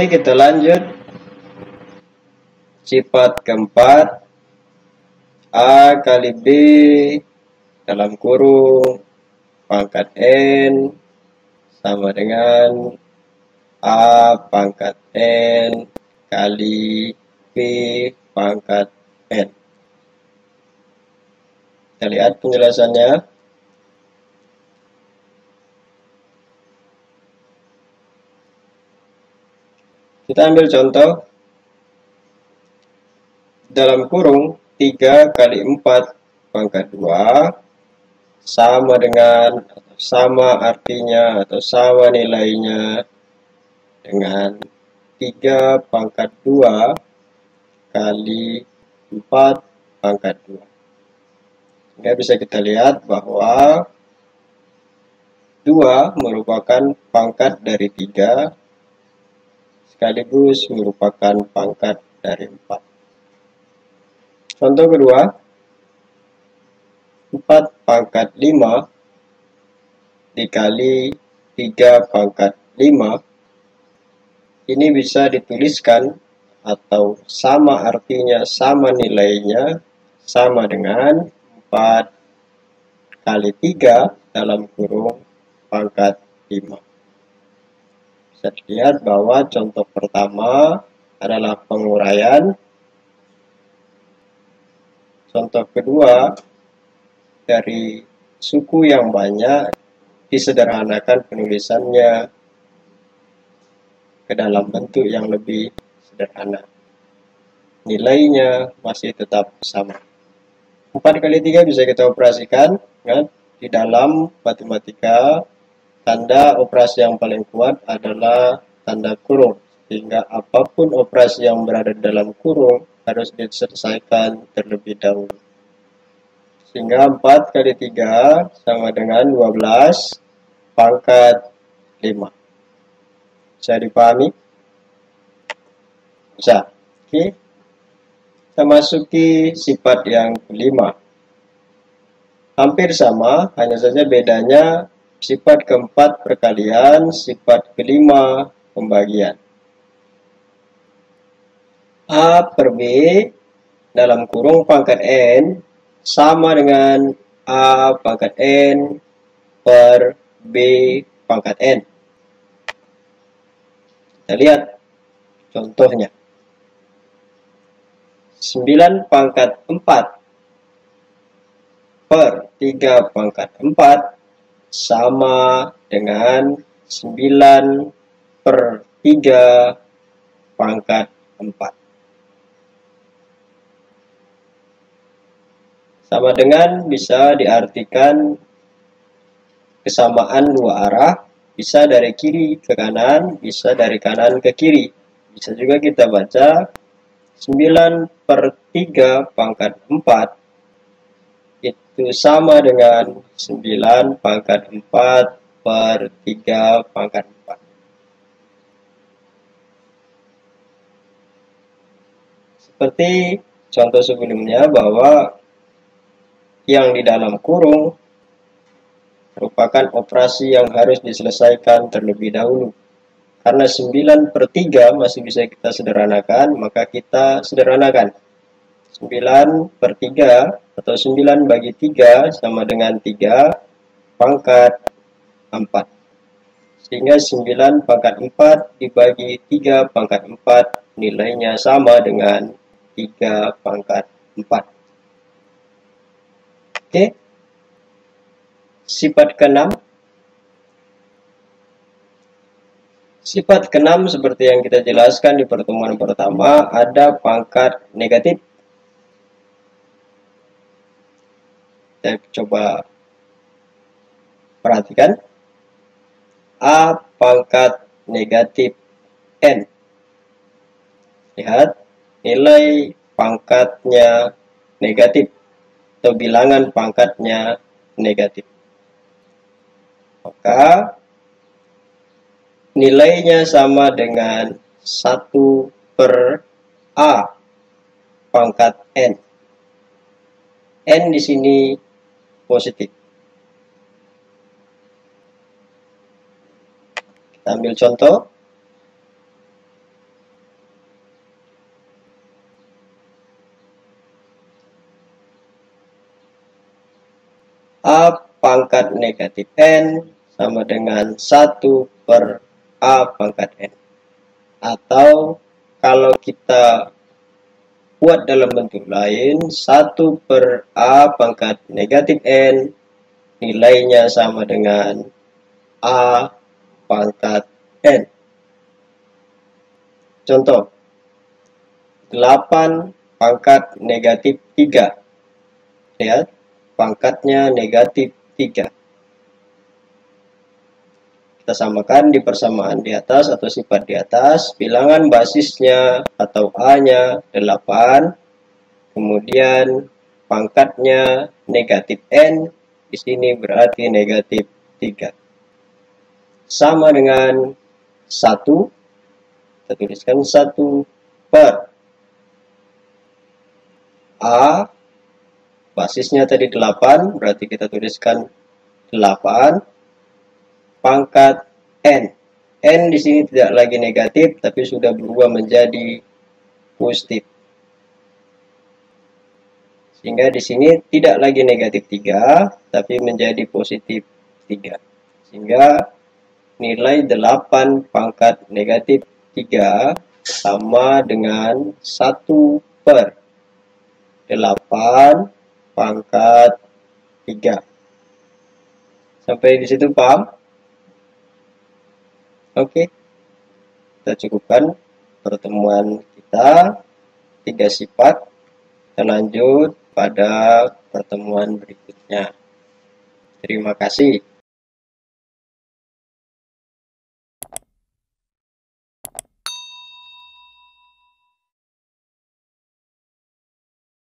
Oke, kita lanjut. Sifat keempat, A kali B dalam kurung pangkat N sama dengan A pangkat N kali B pangkat N. Kita lihat penjelasannya. Kita ambil contoh. Dalam kurung 3 kali 4 pangkat 2 sama dengan, sama artinya atau sama nilainya dengan 3 pangkat 2 kali 4 pangkat 2. Sehingga bisa kita lihat bahwa 2 merupakan pangkat dari 3 sekaligus merupakan pangkat dari 4. Contoh kedua, 4 pangkat 5 dikali 3 pangkat 5 ini bisa dituliskan atau sama artinya, sama nilainya, sama dengan 4 kali 3 dalam kurung pangkat 5. Bisa dilihat bahwa contoh pertama adalah penguraian. Contoh kedua, dari suku yang banyak disederhanakan penulisannya ke dalam bentuk yang lebih sederhana. Nilainya masih tetap sama. 4 kali 3 bisa kita operasikan. Kan? Di dalam matematika, tanda operasi yang paling kuat adalah tanda kurung. Sehingga apapun operasi yang berada di dalam kurung harus diselesaikan terlebih dahulu. Sehingga 4 kali 3 sama dengan 12 pangkat 5. Bisa dipahami? Bisa. Oke. Kita masuki sifat yang kelima. Hampir sama, hanya saja bedanya sifat keempat perkalian, sifat kelima pembagian. A per B dalam kurung pangkat N sama dengan A pangkat N per B pangkat N. Kita lihat contohnya. 9 pangkat 4 per 3 pangkat 4 sama dengan 9 per 3 pangkat 4. Sama dengan bisa diartikan kesamaan dua arah, bisa dari kiri ke kanan, bisa dari kanan ke kiri. Bisa juga kita baca 9 per 3 pangkat 4 itu sama dengan 9 pangkat 4 per 3 pangkat 4. Seperti contoh sebelumnya bahwa yang di dalam kurung merupakan operasi yang harus diselesaikan terlebih dahulu. Karena 9 per 3 masih bisa kita sederhanakan, maka kita sederhanakan. 9 per 3 atau 9 bagi 3 sama dengan 3 pangkat 4. Sehingga 9 pangkat 4 dibagi 3 pangkat 4 nilainya sama dengan 3 pangkat 4. Oke. Sifat ke-6. Sifat ke-6 seperti yang kita jelaskan di pertemuan pertama, ada pangkat negatif. Kita coba perhatikan. A pangkat negatif N. Lihat, nilai pangkatnya negatif atau bilangan pangkatnya negatif. Maka nilainya sama dengan 1 per A pangkat N. N di sini positif. Kita ambil contoh. A pangkat negatif N sama dengan 1 per A pangkat N. Atau kalau kita buat dalam bentuk lain, 1 per A pangkat negatif N nilainya sama dengan A pangkat N. Contoh, 8 pangkat negatif 3. Lihat, pangkatnya negatif 3. Kita samakan di persamaan di atas atau sifat di atas, bilangan basisnya atau A-nya 8, kemudian pangkatnya negatif N, di sini berarti negatif 3. Sama dengan 1, kita tuliskan 1 per A, basisnya tadi 8, berarti kita tuliskan 8 pangkat N. N di sini tidak lagi negatif, tapi sudah berubah menjadi positif. Sehingga di sini tidak lagi negatif 3, tapi menjadi positif 3. Sehingga nilai 8 pangkat negatif 3 sama dengan 1 per 8 pangkat 3. Sampai di situ paham? Oke, kita cukupkan pertemuan kita 3 sifat. Kita lanjut pada pertemuan berikutnya. Terima kasih.